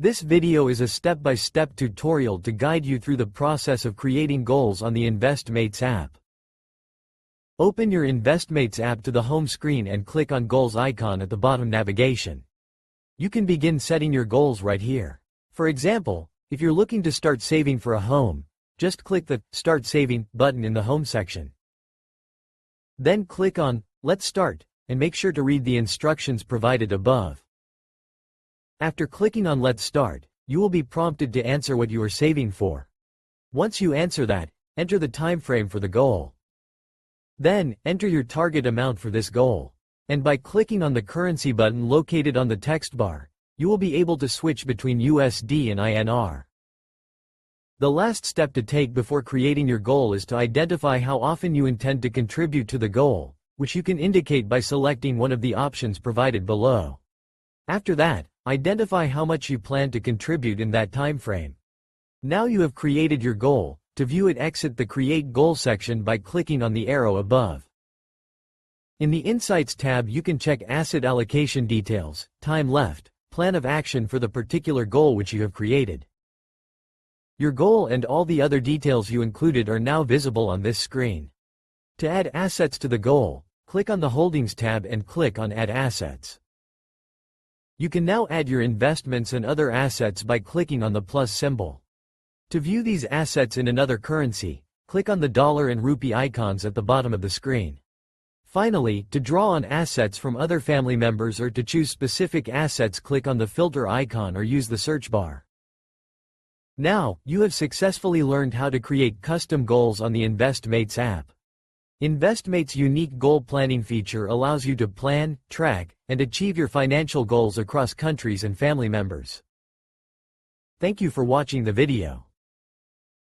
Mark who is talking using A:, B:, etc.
A: This video is a step-by-step tutorial to guide you through the process of creating goals on the Investmates app. Open your Investmates app to the home screen and click on Goals icon at the bottom navigation. You can begin setting your goals right here. For example, if you're looking to start saving for a home, just click the Start Saving button in the Home section. Then click on Let's Start, and make sure to read the instructions provided above. After clicking on Let's Start, you will be prompted to answer what you are saving for. Once you answer that, enter the time frame for the goal. Then, enter your target amount for this goal. And by clicking on the currency button located on the text bar, you will be able to switch between USD and INR. The last step to take before creating your goal is to identify how often you intend to contribute to the goal, which you can indicate by selecting one of the options provided below. After that, identify how much you plan to contribute in that time frame. Now you have created your goal. To view it, exit the Create Goal section by clicking on the arrow above. In the Insights tab, you can check asset allocation details, time left, plan of action for the particular goal which you have created. Your goal and all the other details you included are now visible on this screen. To add assets to the goal, click on the Holdings tab and click on Add Assets. You can now add your investments and other assets by clicking on the plus symbol. To view these assets in another currency, click on the dollar and rupee icons at the bottom of the screen. Finally, to draw on assets from other family members or to choose specific assets, click on the filter icon or use the search bar. Now, you have successfully learned how to create custom goals on the Investmates app. Investmates' unique goal planning feature allows you to plan, track, and achieve your financial goals across countries and family members. Thank you for watching the video.